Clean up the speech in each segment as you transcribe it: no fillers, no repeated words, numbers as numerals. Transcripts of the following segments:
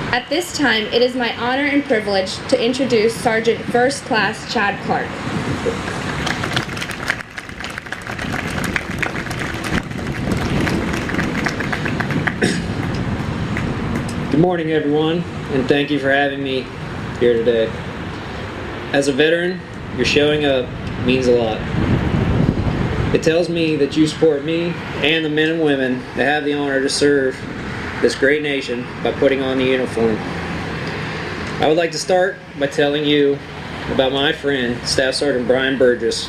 At this time, it is my honor and privilege to introduce Sergeant First Class Chad Clark. Good morning, everyone, and thank you for having me here today. As a veteran, your showing up means a lot. It tells me that you support me and the men and women that have the honor to serve this great nation by putting on the uniform. I would like to start by telling you about my friend, Staff Sergeant Bryan Burgess,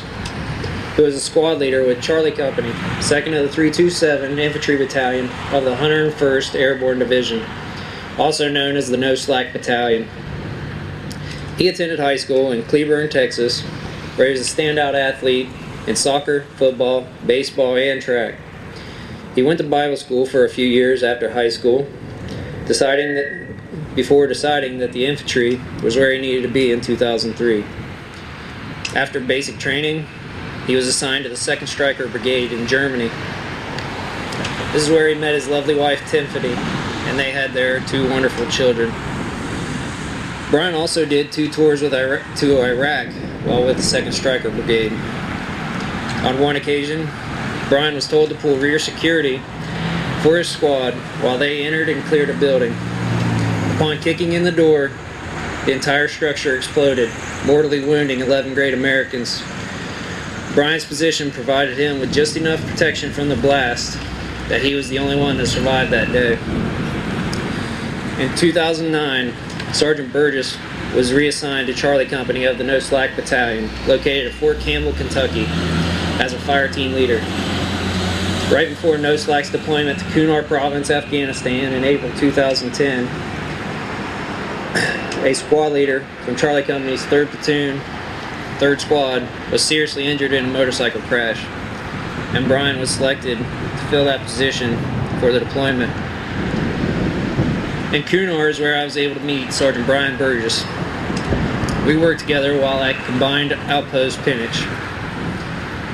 who is a squad leader with Charlie Company, 2nd of the 327 Infantry Battalion of the 101st Airborne Division, also known as the No Slack Battalion. He attended high school in Cleburne, Texas, where he was a standout athlete in soccer, football, baseball, and track. He went to Bible school for a few years after high school, before deciding that the infantry was where he needed to be in 2003. After basic training, he was assigned to the 2nd Stryker Brigade in Germany. This is where he met his lovely wife, Tiffany, and they had their 2 wonderful children. Bryan also did 2 tours to Iraq while with the 2nd Stryker Brigade. On one occasion, Bryan was told to pull rear security for his squad while they entered and cleared a building. Upon kicking in the door, the entire structure exploded, mortally wounding 11 great Americans. Bryan's position provided him with just enough protection from the blast that he was the only one that survived that day. In 2009, Sergeant Burgess was reassigned to Charlie Company of the No Slack Battalion, located at Fort Campbell, Kentucky, as a fire team leader. Right before No Slack's deployment to Kunar Province, Afghanistan in April 2010, a squad leader from Charlie Company's 3rd Platoon, 3rd Squad, was seriously injured in a motorcycle crash, and Bryan was selected to fill that position for the deployment. In Kunar is where I was able to meet Sergeant Bryan Burgess. We worked together while at Combined Outpost Pinnich.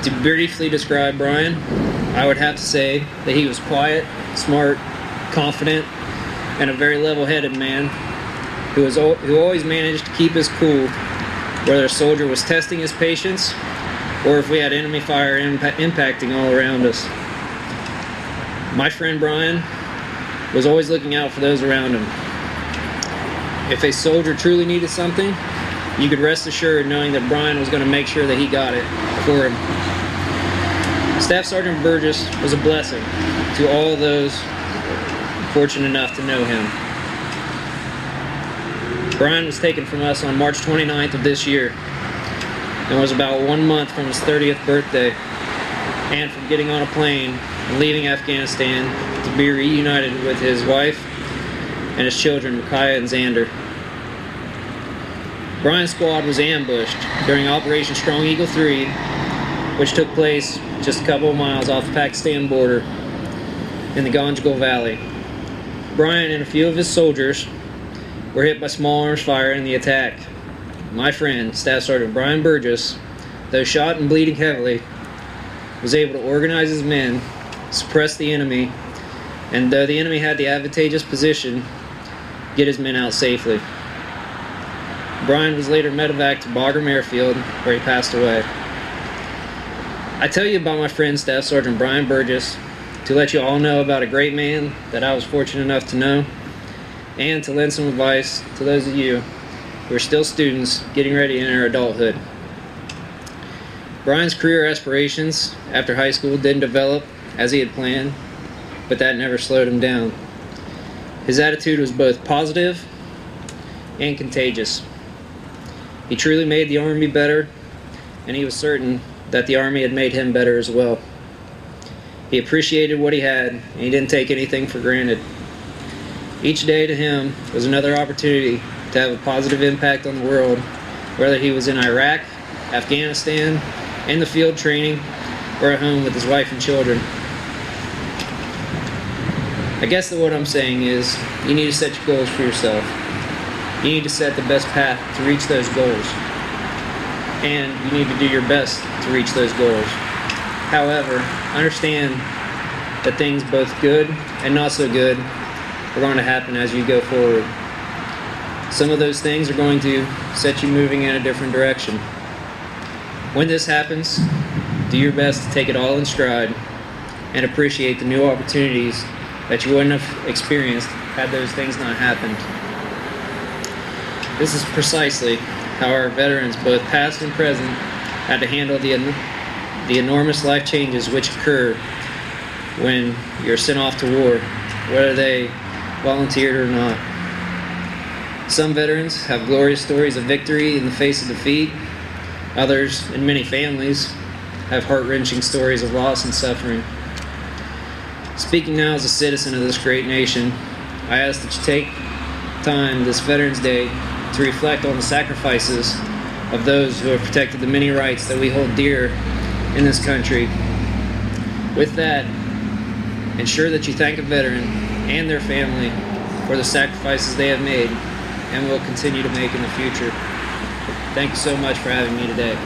To briefly describe Bryan, I would have to say that he was quiet, smart, confident, and a very level-headed man who always managed to keep his cool, whether a soldier was testing his patience or if we had enemy fire impacting all around us. My friend Bryan was always looking out for those around him. If a soldier truly needed something, you could rest assured knowing that Bryan was going to make sure that he got it for him. Staff Sergeant Burgess was a blessing to all those fortunate enough to know him. Bryan was taken from us on March 29th of this year and was about 1 month from his 30th birthday and from getting on a plane and leaving Afghanistan to be reunited with his wife and his children, Micaiah and Xander. Bryan's squad was ambushed during Operation Strong Eagle 3, which took place just a couple of miles off the Pakistan border in the Ganjgal Valley. Bryan and a few of his soldiers were hit by small arms fire in the attack. My friend, Staff Sergeant Bryan Burgess, though shot and bleeding heavily, was able to organize his men, suppress the enemy, and though the enemy had the advantageous position, get his men out safely. Bryan was later medevaced to Bagram Airfield, where he passed away. I tell you about my friend Staff Sergeant Bryan Burgess to let you all know about a great man that I was fortunate enough to know, and to lend some advice to those of you who are still students getting ready to enter adulthood. Bryan's career aspirations after high school didn't develop as he had planned, but that never slowed him down. His attitude was both positive and contagious. He truly made the Army better, and he was certain that the Army had made him better as well. He appreciated what he had, and he didn't take anything for granted. Each day to him was another opportunity to have a positive impact on the world, whether he was in Iraq, Afghanistan, in the field training, or at home with his wife and children. I guess that what I'm saying is, you need to set your goals for yourself. You need to set the best path to reach those goals. And you need to do your best to reach those goals. However, understand that things both good and not so good are going to happen as you go forward. Some of those things are going to set you moving in a different direction. When this happens, do your best to take it all in stride and appreciate the new opportunities that you wouldn't have experienced had those things not happened. This is precisely how our veterans, both past and present, had to handle the enormous life changes which occur when you're sent off to war, whether they volunteered or not. Some veterans have glorious stories of victory in the face of defeat. Others, and many families, have heart-wrenching stories of loss and suffering. Speaking now as a citizen of this great nation, I ask that you take time this Veterans Day to reflect on the sacrifices of those who have protected the many rights that we hold dear in this country. With that, ensure that you thank a veteran and their family for the sacrifices they have made and will continue to make in the future. Thank you so much for having me today.